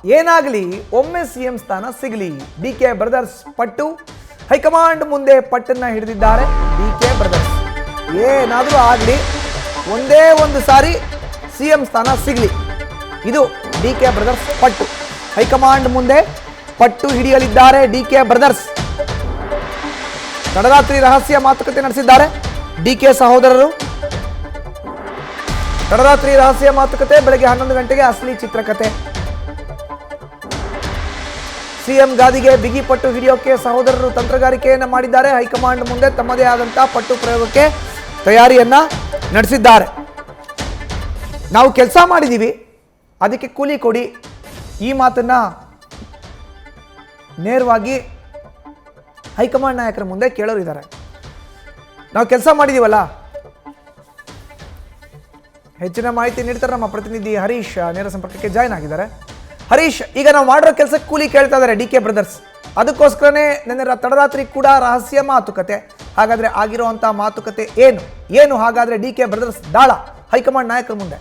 ಏನಾಗಲಿ ಒಮ್ಮೆ ಸಿಎಂ ಸ್ಥಾನ ಸಿಗಲಿ. ಡಿಕೆ ಬ್ರದರ್ಸ್ ಪಟ್ಟು ಹೈಕಮಾಂಡ್ ಮುಂದೆ ಪಟ್ಟನ್ನ ಹಿಡಿದಿದ್ದಾರೆ. ಡಿಕೆ ಬ್ರದರ್ಸ್ ಏನಾದರೂ ಆಗಲಿ, ಒಂದೇ ಒಂದು ಸಾರಿ ಸಿಎಂ ಸ್ಥಾನ ಸಿಗಲಿ. ಇದು ಡಿಕೆ ಬ್ರದರ್ಸ್ ಪಟ್ಟು. ಹೈಕಮಾಂಡ್ ಮುಂದೆ ಪಟ್ಟು ಹಿಡಿಯಲಿದ್ದಾರೆ ಡಿಕೆ ಬ್ರದರ್ಸ್. ತಡರಾತ್ರಿ ರಹಸ್ಯ ಮಾತುಕತೆ ನಡೆಸಿದ್ದಾರೆ ಡಿಕೆ ಸಹೋದರರು. ತಡರಾತ್ರಿ ರಹಸ್ಯ ಮಾತುಕತೆ, ಬೆಳಗ್ಗೆ 11 ಗಂಟೆಗೆ ಅಸಲಿ ಚಿತ್ರಕಥೆ. ಸಿಎಂ ಗಾದಿಗೆ ಬಿಗಿ ಪಟ್ಟು ಹಿಡಿಯೋಕೆ ಸಹೋದರರು ತಂತ್ರಗಾರಿಕೆಯನ್ನು ಮಾಡಿದ್ದಾರೆ. ಹೈಕಮಾಂಡ್ ಮುಂದೆ ತಮ್ಮದೇ ಆದಂತಹ ಪಟ್ಟು ಪ್ರಯೋಗಕ್ಕೆ ತಯಾರಿಯನ್ನ ನಡೆಸಿದ್ದಾರೆ. ನಾವು ಕೆಲಸ ಮಾಡಿದ್ದೀವಿ, ಅದಕ್ಕೆ ಕೂಲಿ ಕೊಡಿ. ಈ ಮಾತನ್ನ ನೇರವಾಗಿ ಹೈಕಮಾಂಡ್ ನಾಯಕರ ಮುಂದೆ ಕೇಳೋರು ಇದ್ದಾರೆ. ನಾವು ಕೆಲಸ ಮಾಡಿದೀವಲ್ಲ. ಹೆಚ್ಚಿನ ಮಾಹಿತಿ ನೀಡ್ತಾರೆ ನಮ್ಮ ಪ್ರತಿನಿಧಿ ಹರೀಶ್, ನೇರ ಸಂಪರ್ಕಕ್ಕೆ ಜಾಯ್ನ್ ಆಗಿದ್ದಾರೆ. ಹರೀಶ್, ಈಗ ನಾವು ಮಾಡಿರೋ ಕೆಲಸಕ್ಕೆ ಕೂಲಿ ಕೇಳ್ತಾ ಇದ್ದಾರೆ ಡಿಕೆ ಬ್ರದರ್ಸ್. ಅದಕ್ಕೋಸ್ಕರನೇ ನಿನ್ನೆ ತಡರಾತ್ರಿ ಕೂಡ ರಹಸ್ಯ ಮಾತುಕತೆ. ಹಾಗಾದ್ರೆ ಆಗಿರುವಂತಹ ಮಾತುಕತೆ ಏನು ಹಾಗಾದ್ರೆ ಡಿಕೆ ಬ್ರದರ್ಸ್ ದಾಳ ಹೈಕಮಾಂಡ್ ನಾಯಕರ ಮುಂದೆ?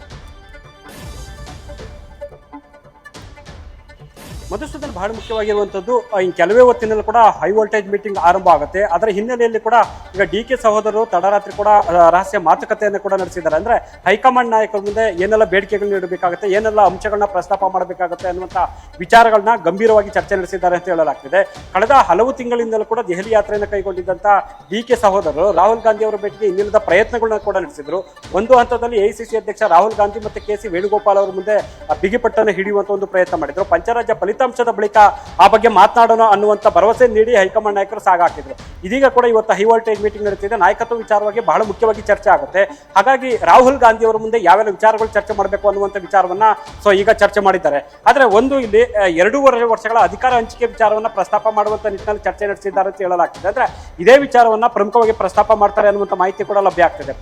ಮಧುಸೂದನ್, ಬಹಳ ಮುಖ್ಯವಾಗಿರುವಂಥದ್ದು, ಕೆಲವೇ ಹೊತ್ತಿನಲ್ಲಿ ಕೂಡ ಹೈ ವೋಲ್ಟೇಜ್ ಮೀಟಿಂಗ್ ಆರಂಭ ಆಗುತ್ತೆ. ಅದರ ಹಿನ್ನೆಲೆಯಲ್ಲಿ ಕೂಡ ಈಗ ಡಿಕೆ ಸಹೋದರರು ತಡರಾತ್ರಿ ಕೂಡ ರಹಸ್ಯ ಮಾತುಕತೆಯನ್ನು ಕೂಡ ನಡೆಸಿದ್ದಾರೆ. ಅಂದ್ರೆ ಹೈಕಮಾಂಡ್ ನಾಯಕರ ಮುಂದೆ ಏನೆಲ್ಲ ಬೇಡಿಕೆಗಳು ನೀಡಬೇಕಾಗುತ್ತೆ, ಏನೆಲ್ಲ ಅಂಶಗಳನ್ನ ಪ್ರಸ್ತಾಪ ಮಾಡಬೇಕಾಗುತ್ತೆ ಅನ್ನುವಂಥ ವಿಚಾರಗಳನ್ನ ಗಂಭೀರವಾಗಿ ಚರ್ಚೆ ನಡೆಸಿದ್ದಾರೆ ಅಂತ ಹೇಳಲಾಗ್ತಿದೆ. ಕಳೆದ ಹಲವು ತಿಂಗಳಿಂದಲೂ ಕೂಡ ದೆಹಲಿ ಯಾತ್ರೆಯನ್ನು ಕೈಗೊಂಡಿದ್ದಂಥ ಡಿಕೆ ಸಹೋದರರು ರಾಹುಲ್ ಗಾಂಧಿ ಅವರ ಭೇಟಿಗೆ ಇನ್ನಿಲ್ಲದ ಪ್ರಯತ್ನಗಳನ್ನ ಕೂಡ ನಡೆಸಿದ್ರು. ಒಂದು ಹಂತದಲ್ಲಿ ಎಐಸಿಸಿ ಅಧ್ಯಕ್ಷ ರಾಹುಲ್ ಗಾಂಧಿ ಮತ್ತೆ ಕೆ.ಸಿ. ವೇಣುಗೋಪಾಲ್ ಅವರ ಮುಂದೆ ಬಿಗಿಪಟ್ಟನ್ನು ಹಿಡಿಯುವಂತ ಒಂದು ಪ್ರಯತ್ನ ಮಾಡಿದ್ರು. ಪಂಚರಾಜ್ಯ ಫಲಿತಾಂಶದ ಬಳಿಕ ಆ ಬಗ್ಗೆ ಮಾತನಾಡೋಣ ಅನ್ನುವಂಥ ಭರವಸೆ ನೀಡಿ ಹೈಕಮಾಂಡ್ ನಾಯಕರು ಸಾಗಾಕಿದ್ರು. ಇದೀಗ ಕೂಡ ಇವತ್ತು ಹೈ ವೋಲ್ಟೇಜ್ ಮೀಟಿಂಗ್ ನಡೆಸಿದೆ. ನಾಯಕತ್ವ ವಿಚಾರವಾಗಿ ಬಹಳ ಮುಖ್ಯವಾಗಿ ಚರ್ಚೆ ಆಗುತ್ತೆ. ಹಾಗಾಗಿ ರಾಹುಲ್ ಗಾಂಧಿ ಅವರ ಮುಂದೆ ಯಾವೆಲ್ಲ ವಿಚಾರಗಳು ಚರ್ಚೆ ಮಾಡಬೇಕು ಅನ್ನುವಂಥ ವಿಚಾರವನ್ನ ಈಗ ಚರ್ಚೆ ಮಾಡಿದ್ದಾರೆ. ಆದ್ರೆ ಒಂದು ಇಲ್ಲಿ 2.5 ವರ್ಷಗಳ ಅಧಿಕಾರ ಹಂಚಿಕೆ ವಿಚಾರವನ್ನ ಪ್ರಸ್ತಾಪ ಮಾಡುವಂತ ನಿಟ್ಟಿನಲ್ಲಿ ಚರ್ಚೆ ನಡೆಸಿದ್ದಾರೆ ಅಂತ ಹೇಳಲಾಗ್ತಿದೆ. ಅಂದ್ರೆ ಇದೇ ವಿಚಾರವನ್ನ ಪ್ರಮುಖವಾಗಿ ಪ್ರಸ್ತಾಪ ಮಾಡ್ತಾರೆ ಅನ್ನುವಂಥ ಮಾಹಿತಿ ಕೂಡ ಲಭ್ಯ ಆಗ್ತಿದೆ.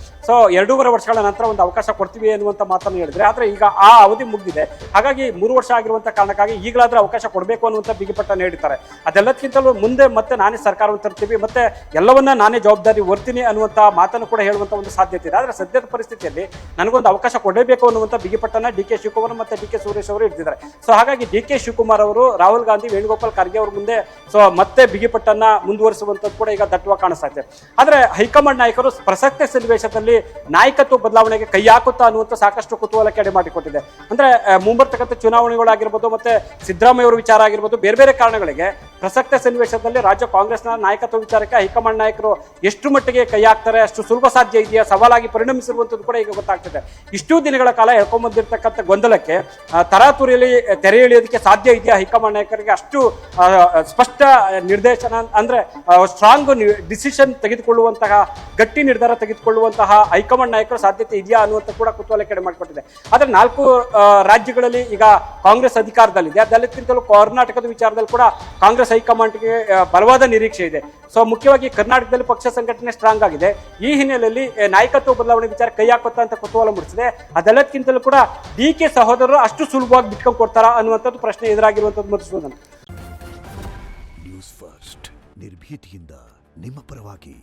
2.5 ವರ್ಷಗಳ ನಂತರ ಒಂದು ಅವಕಾಶ ಕೊಡ್ತೀವಿ ಅನ್ನುವಂಥ ಮಾತನ್ನು ಹೇಳಿದ್ರೆ, ಆದ್ರೆ ಈಗ ಆ ಅವಧಿ ಮುಗಿದಿದೆ. ಹಾಗಾಗಿ 3 ವರ್ಷ ಆಗಿರುವಂತ ಕಾರಣಕ್ಕಾಗಿ ಈಗಲಾದ್ರೂ ಅವಕಾಶ ಕೊಡಬೇಕು ಅನ್ನುವಂಥ ಬಿಗಿಪಟ್ಟನ್ನು ನೀಡಿದ್ದಾರೆ. ಅದೆಲ್ಲಕ್ಕಿಂತಲೂ ಮುಂದೆ ಮತ್ತೆ ನಾನೇ ಸರ್ಕಾರವನ್ನು ತರ್ತೀವಿ, ಮತ್ತೆ ಎಲ್ಲವನ್ನ ನಾನೇ ಜವಾಬ್ದಾರಿ ಹೊರ್ತೀನಿ ಅನ್ನುವಂಥ ಮಾತನ್ನು ಕೂಡ ಹೇಳುವಂತ ಒಂದು ಸಾಧ್ಯತೆ ಇದೆ. ಆದ್ರೆ ಸದ್ಯದ ಪರಿಸ್ಥಿತಿಯಲ್ಲಿ ನನಗೊಂದು ಅವಕಾಶ ಕೊಡಬೇಕು ಅನ್ನುವಂಥ ಬಿಗಿಪಟ್ಟನ್ನ ಡಿ.ಕೆ. ಶಿವಕುಮಾರ್ ಮತ್ತೆ ಡಿ.ಕೆ. ಸುರೇಶ್ ಅವರು ಇಟ್ಟಿದ್ದಾರೆ. ಹಾಗಾಗಿ ಡಿ.ಕೆ. ಶಿವಕುಮಾರ್ ಅವರು ರಾಹುಲ್ ಗಾಂಧಿ, ವೇಣುಗೋಪಾಲ್ ಖರ್ಗೆ ಅವರ ಮುಂದೆ ಮತ್ತೆ ಬಿಗಿಪಟ್ಟನ್ನ ಮುಂದುವರಿಸುವಂತದ್ದು ಕೂಡ ಈಗ ದಟ್ಟವಾಗಿ ಕಾಣಿಸ್ತಾ ಇದೆ. ಆದ್ರೆ ಹೈಕಮಾಂಡ್ ನಾಯಕರು ಪ್ರಸಕ್ತ ಸನ್ನಿವೇಶದಲ್ಲಿ ನಾಯಕತ್ವ ಬದಲಾವಣೆಗೆ ಕೈ ಹಾಕುತ್ತಾ ಅನ್ನುವಂಥ ಸಾಕಷ್ಟು ಕುತೂಹಲಕ್ಕೆ ಎಡೆ ಮಾಡಿಕೊಟ್ಟಿದೆ. ಅಂದ್ರೆ ಮುಂಬರ್ತಕ್ಕಂಥ ಚುನಾವಣೆಗಳಾಗಿರ್ಬೋದು, ಮತ್ತೆ ಸಿದ್ದರಾಮಯ್ಯ ಅವರ ವಿಚಾರ ಆಗಿರ್ಬೋದು, ಬೇರೆ ಬೇರೆ ಕಾರಣಗಳಿಗೆ ಪ್ರಸಕ್ತ ಸನ್ನಿವೇಶದಲ್ಲಿ ರಾಜ್ಯ ಕಾಂಗ್ರೆಸ್ನ ನಾಯಕತ್ವ ವಿಚಾರಕ್ಕೆ ಹೈಕಮಾಂಡ್ ನಾಯಕರು ಎಷ್ಟು ಮಟ್ಟಿಗೆ ಕೈ ಹಾಕ್ತಾರೆ, ಅಷ್ಟು ಸುಲಭ ಸಾಧ್ಯ ಇದೆಯಾ, ಸವಾಲಾಗಿ ಪರಿಣಮಿಸಿರುವಂಥದ್ದು ಕೂಡ ಈಗ ಗೊತ್ತಾಗ್ತದೆ. ಇಷ್ಟೂ ದಿನಗಳ ಕಾಲ ಎಳ್ಕೊಂಡ್ಬಂದಿರ್ತಕ್ಕಂಥ ಗೊಂದಲಕ್ಕೆ ತರಾತುರಿಯಲ್ಲಿ ತೆರೆ ಎಳೆಯೋದಕ್ಕೆ ಸಾಧ್ಯ ಇದೆಯಾ ಹೈಕಮಾಂಡ್ ನಾಯಕರಿಗೆ? ಅಷ್ಟು ಸ್ಪಷ್ಟ ನಿರ್ದೇಶನ, ಅಂದ್ರೆ ಸ್ಟ್ರಾಂಗ್ ಡಿಸಿಷನ್ ತೆಗೆದುಕೊಳ್ಳುವಂತಹ, ಗಟ್ಟಿ ನಿರ್ಧಾರ ತೆಗೆದುಕೊಳ್ಳುವಂತಹ ಹೈಕಮಾಂಡ್ ನಾಯಕರು ಸಾಧ್ಯತೆ ಇದೆಯಾ ಅನ್ನುವಂಥ ಕೂಡ ಕುತೂಹಲ ಕೆಡೆ ಮಾಡಿಕೊಟ್ಟಿದೆ. ಆದ್ರೆ 4 ರಾಜ್ಯಗಳಲ್ಲಿ ಈಗ ಕಾಂಗ್ರೆಸ್ ಅಧಿಕಾರದಲ್ಲಿದೆ. ಅದೆಲ್ಲಕ್ಕಿಂತಲೂ ಕರ್ನಾಟಕದ ವಿಚಾರದಲ್ಲಿ ಕೂಡ ಕಾಂಗ್ರೆಸ್ ಹೈಕಮಾಂಡ್ಗೆ ಬಲವಾದ ನಿರೀಕ್ಷೆ ಇದೆ. ಮುಖ್ಯವಾಗಿ ಕರ್ನಾಟಕದಲ್ಲಿ ಪಕ್ಷ ಸಂಘಟನೆ ಸ್ಟ್ರಾಂಗ್ ಆಗಿದೆ. ಈ ಹಿನ್ನೆಲೆಯಲ್ಲಿ ನಾಯಕತ್ವ ಬದಲಾವಣೆ ವಿಚಾರ ಕೈ ಹಾಕುತ್ತಾ ಅಂತ ಕುತೂಹಲ ಮೂಡಿಸಿದೆ. ಅದೆಲ್ಲಕ್ಕಿಂತಲೂ ಕೂಡ ಡಿಕೆ ಸಹೋದರರು ಅಷ್ಟು ಸುಲಭವಾಗಿ ಬಿಟ್ಕೊಂಡು ಕೊಡ್ತಾರಾ ಅನ್ನುವಂಥದ್ದು ಪ್ರಶ್ನೆ ಎದುರಾಗಿರುವಂಥದ್ದು. ಮಧುಸೂದನ್, ನ್ಯೂಸ್ ಫಸ್ಟ್ ನಿರ್ಭೀತಿಯಿಂದ ನಿಮ್ಮ ಪರವಾಗಿ.